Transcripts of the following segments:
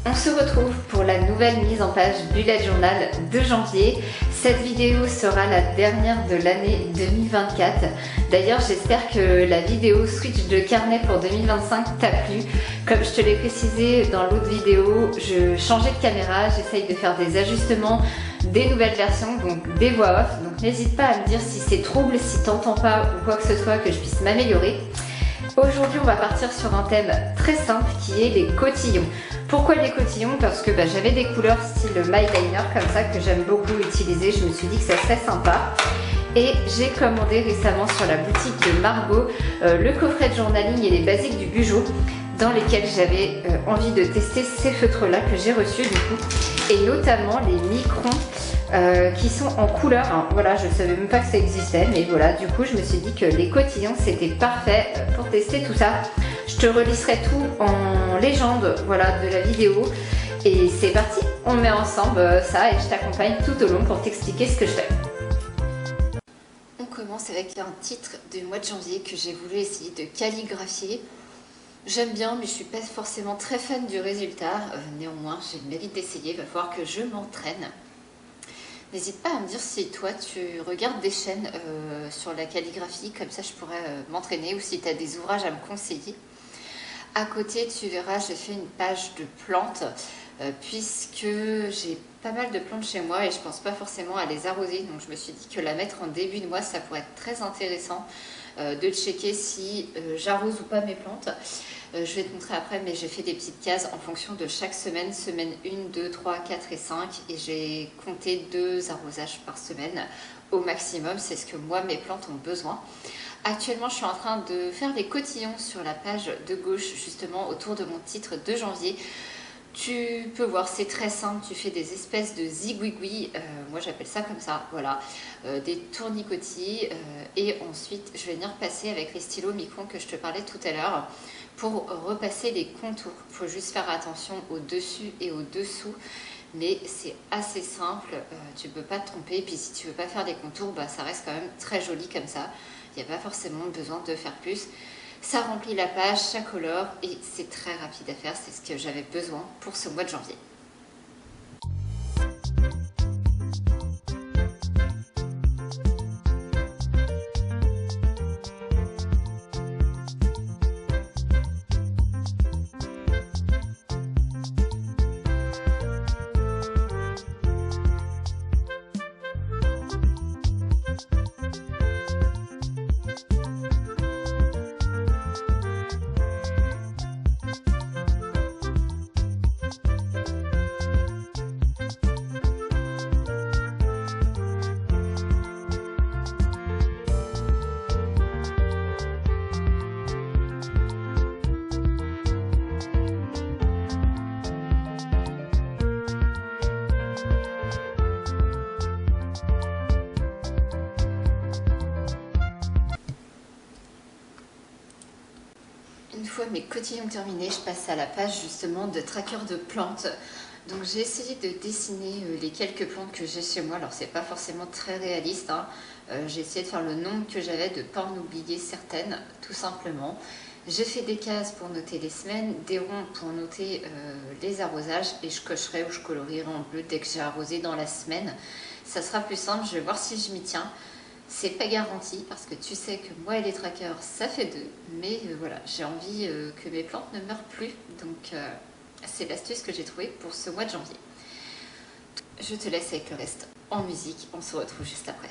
On se retrouve pour la nouvelle mise en page Bullet Journal de janvier. Cette vidéo sera la dernière de l'année 2024. D'ailleurs, j'espère que la vidéo switch de carnet pour 2025 t'a plu. Comme je te l'ai précisé dans l'autre vidéo, je changeais de caméra, j'essaye de faire des ajustements, des nouvelles versions, donc des voix off. Donc n'hésite pas à me dire si c'est trouble, si t'entends pas ou quoi que ce soit, que je puisse m'améliorer. Aujourd'hui, on va partir sur un thème très simple qui est les cotillons. Pourquoi les cotillons? Parce que j'avais des couleurs style my liner comme ça que j'aime beaucoup utiliser. Je me suis dit que ça serait sympa. Et j'ai commandé récemment sur la boutique de Margot le coffret de journaling et les basiques du Bugeot dans lesquels j'avais envie de tester ces feutres-là que j'ai reçus du coup. Et notamment les microns qui sont en couleur. Hein. Voilà, je ne savais même pas que ça existait, mais voilà, du coup, je me suis dit que les cotillons, c'était parfait pour tester tout ça. Je te relisserai tout en légende, voilà, de la vidéo. Et c'est parti, on met ensemble ça et je t'accompagne tout au long pour t'expliquer ce que je fais. On commence avec un titre du mois de janvier que j'ai voulu essayer de calligraphier. J'aime bien, mais je suis pas forcément très fan du résultat. Néanmoins, j'ai le mérite d'essayer, il va falloir que je m'entraîne. N'hésite pas à me dire si toi tu regardes des chaînes sur la calligraphie, comme ça je pourrais m'entraîner, ou si tu as des ouvrages à me conseiller. À côté, tu verras, j'ai fait une page de plantes, puisque j'ai pas mal de plantes chez moi et je pense pas forcément à les arroser. Donc je me suis dit que la mettre en début de mois, ça pourrait être très intéressant de checker si j'arrose ou pas mes plantes. Je vais te montrer après, mais j'ai fait des petites cases en fonction de chaque semaine. Semaine 1, 2, 3, 4 et 5. Et j'ai compté 2 arrosages par semaine au maximum. C'est ce que moi, mes plantes ont besoin. Actuellement, je suis en train de faire des cotillons sur la page de gauche, justement autour de mon titre de janvier. Tu peux voir, c'est très simple, tu fais des espèces de zigouigouis, moi j'appelle ça comme ça, voilà, des tournicotis, et ensuite je vais venir passer avec les stylos microns que je te parlais tout à l'heure pour repasser les contours. Il faut juste faire attention au dessus et au dessous, mais c'est assez simple, tu ne peux pas te tromper, et puis si tu ne veux pas faire des contours, ça reste quand même très joli comme ça, il n'y a pas forcément besoin de faire plus. Ça remplit la page, ça colore et c'est très rapide à faire, c'est ce que j'avais besoin pour ce mois de janvier. Une fois mes cotillons terminés, je passe à la page justement de tracker de plantes. Donc j'ai essayé de dessiner les quelques plantes que j'ai chez moi. Alors c'est pas forcément très réaliste, hein. J'ai essayé de faire le nombre que j'avais, de ne pas en oublier certaines, tout simplement. J'ai fait des cases pour noter les semaines, des ronds pour noter les arrosages, et je cocherai ou je colorierai en bleu dès que j'ai arrosé dans la semaine. Ça sera plus simple, je vais voir si je m'y tiens. C'est pas garanti parce que tu sais que moi et les trackers ça fait deux, mais voilà, j'ai envie que mes plantes ne meurent plus, donc c'est l'astuce que j'ai trouvée pour ce mois de janvier. Je te laisse avec le reste en musique, on se retrouve juste après.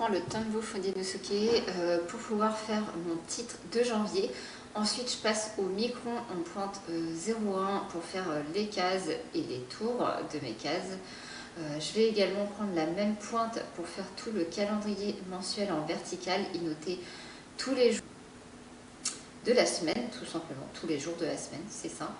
prends le Tombow Fudenosuke pour pouvoir faire mon titre de janvier. Ensuite, je passe au micron en pointe 0,1 pour faire les cases et les tours de mes cases. Je vais également prendre la même pointe pour faire tout le calendrier mensuel en vertical et noter tous les jours de la semaine, tout simplement, tous les jours de la semaine, c'est simple.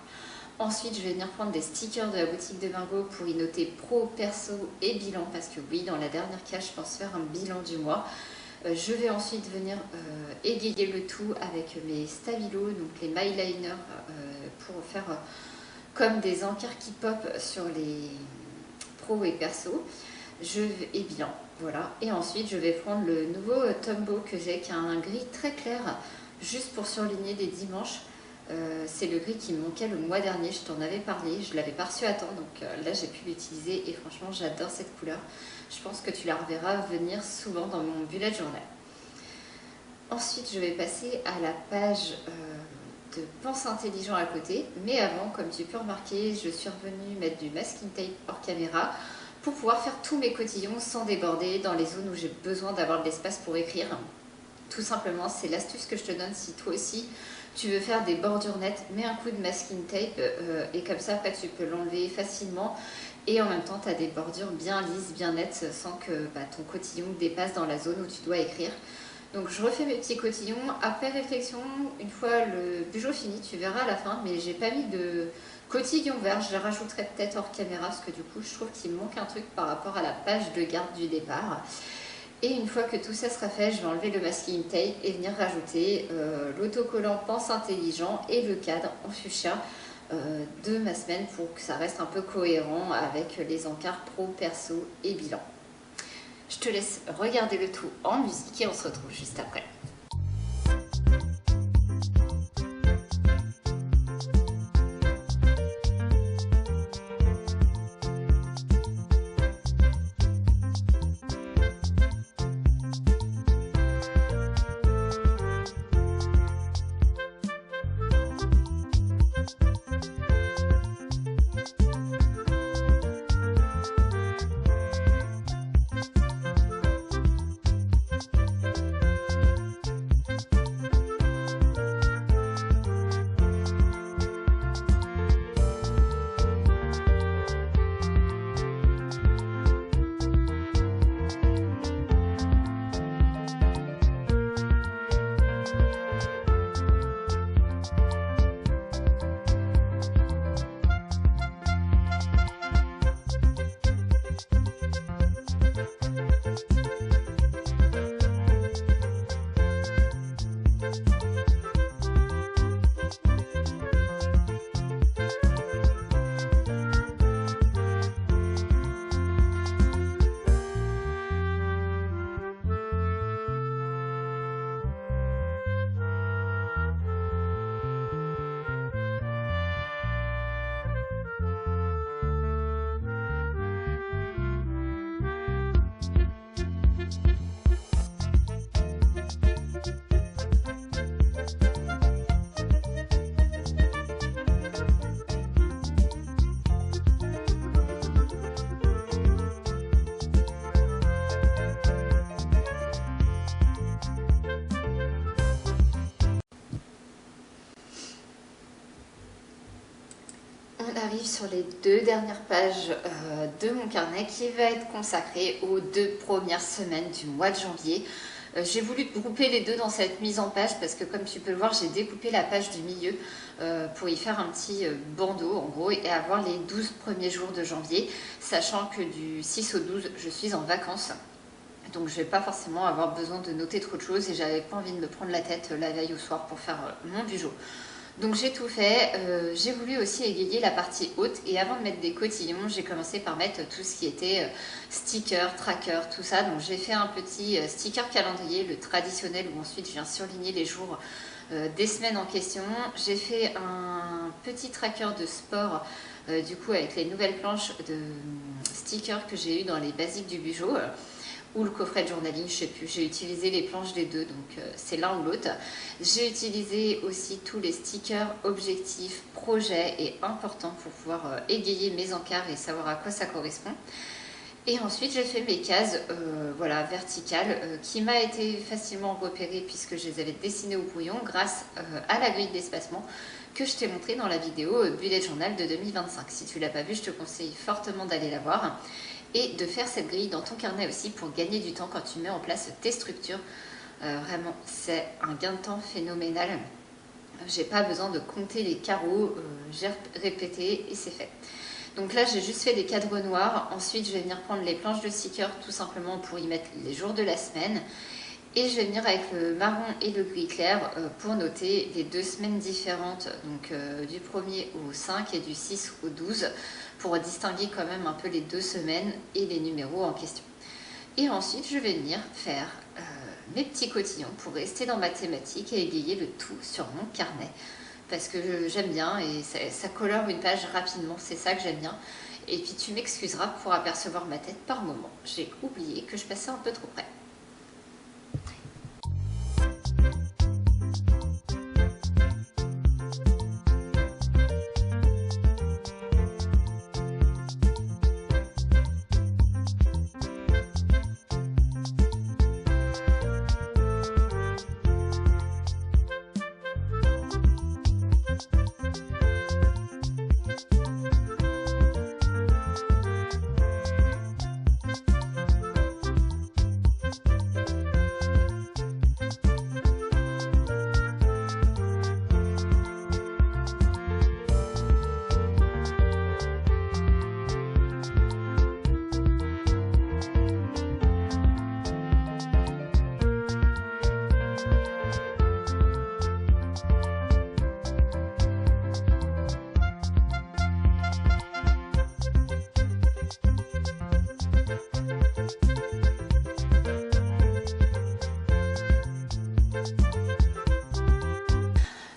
Ensuite, je vais venir prendre des stickers de la boutique de Margot pour y noter pro, perso et bilan, parce que oui, dans la dernière case, je pense faire un bilan du mois. Je vais ensuite venir égayer le tout avec mes stabilos, donc les my liners, pour faire comme des encarts qui pop sur les pro et perso. Et bilan, voilà. Et ensuite, je vais prendre le nouveau Tombow que j'ai, qui a un gris très clair, juste pour surligner les dimanches. C'est le gris qui me manquait le mois dernier, je t'en avais parlé, je ne l'avais pas reçu à temps, donc là j'ai pu l'utiliser et franchement j'adore cette couleur. Je pense que tu la reverras venir souvent dans mon bullet journal. Ensuite je vais passer à la page de Pense Intelligent à côté, mais avant, comme tu peux remarquer, je suis revenue mettre du masking tape hors caméra pour pouvoir faire tous mes cotillons sans déborder dans les zones où j'ai besoin d'avoir de l'espace pour écrire. Tout simplement, c'est l'astuce que je te donne si toi aussi tu veux faire des bordures nettes, mets un coup de masking tape et comme ça après tu peux l'enlever facilement et en même temps tu as des bordures bien lisses, bien nettes sans que ton cotillon dépasse dans la zone où tu dois écrire. Donc je refais mes petits cotillons, après réflexion, une fois le bugeot fini, tu verras à la fin, mais j'ai pas mis de cotillon vert, je les rajouterai peut-être hors caméra parce que du coup je trouve qu'il me manque un truc par rapport à la page de garde du départ. Et une fois que tout ça sera fait, je vais enlever le masking tape et venir rajouter l'autocollant Pense Intelligent et le cadre en fuchsia de ma semaine pour que ça reste un peu cohérent avec les encarts pro, perso et bilan. Je te laisse regarder le tout en musique et on se retrouve juste après. On arrive sur les deux dernières pages de mon carnet qui va être consacré aux 2 premières semaines du mois de janvier. J'ai voulu grouper les deux dans cette mise en page parce que comme tu peux le voir, j'ai découpé la page du milieu pour y faire un petit bandeau en gros et avoir les 12 premiers jours de janvier, sachant que du 6 au 12, je suis en vacances. Donc je ne vais pas forcément avoir besoin de noter trop de choses et j'avais pas envie de me prendre la tête la veille au soir pour faire mon bugeot. Donc j'ai tout fait, j'ai voulu aussi égayer la partie haute et avant de mettre des cotillons, j'ai commencé par mettre tout ce qui était sticker, tracker, tout ça. Donc j'ai fait un petit sticker calendrier, le traditionnel où ensuite je viens surligner les jours des semaines en question. J'ai fait un petit tracker de sport du coup avec les nouvelles planches de stickers que j'ai eu dans les basiques du bugeot. Ou le coffret de journaling, je sais plus, j'ai utilisé les planches des deux, donc c'est l'un ou l'autre. J'ai utilisé aussi tous les stickers, objectifs, projets et importants pour pouvoir égayer mes encarts et savoir à quoi ça correspond. Et ensuite j'ai fait mes cases voilà, verticales qui m'a été facilement repérée puisque je les avais dessinées au brouillon grâce à la grille d'espacement que je t'ai montré dans la vidéo Bullet Journal de 2025. Si tu ne l'as pas vue, je te conseille fortement d'aller la voir et de faire cette grille dans ton carnet aussi pour gagner du temps quand tu mets en place tes structures. Vraiment, c'est un gain de temps phénoménal. J'ai pas besoin de compter les carreaux, j'ai répété et c'est fait. Donc là, j'ai juste fait des cadres noirs. Ensuite, je vais venir prendre les planches de sticker tout simplement pour y mettre les jours de la semaine. Et je vais venir avec le marron et le gris clair pour noter les 2 semaines différentes, donc du 1er au 5 et du 6 au 12, pour distinguer quand même un peu les 2 semaines et les numéros en question. Et ensuite, je vais venir faire mes petits cotillons pour rester dans ma thématique et égayer le tout sur mon carnet. Parce que j'aime bien et ça colore une page rapidement, c'est ça que j'aime bien. Et puis tu m'excuseras pour apercevoir ma tête par moment. J'ai oublié que je passais un peu trop près.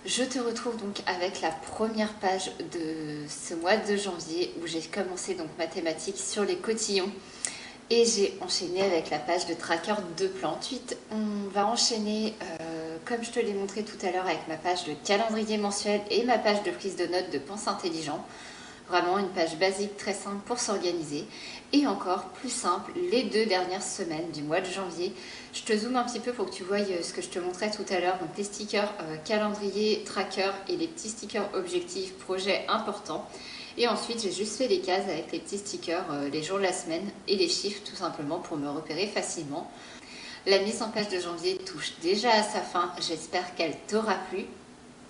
Je te retrouve donc avec la première page de ce mois de janvier où j'ai commencé donc ma thématique sur les cotillons et j'ai enchaîné avec la page de tracker de plantes. Ensuite, on va enchaîner comme je te l'ai montré tout à l'heure avec ma page de calendrier mensuel et ma page de prise de notes de Pense Intelligent. Vraiment une page basique très simple pour s'organiser. Et encore plus simple, les 2 dernières semaines du mois de janvier. Je te zoome un petit peu pour que tu vois ce que je te montrais tout à l'heure. Donc les stickers calendrier, tracker et les petits stickers objectifs, projet important. Et ensuite j'ai juste fait les cases avec les petits stickers, les jours de la semaine et les chiffres tout simplement pour me repérer facilement. La mise en page de janvier touche déjà à sa fin. J'espère qu'elle t'aura plu.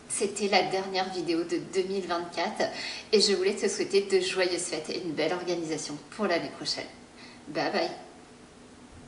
C'était la dernière vidéo de 2024 et je voulais te souhaiter de joyeuses fêtes et une belle organisation pour l'année prochaine. Bye bye!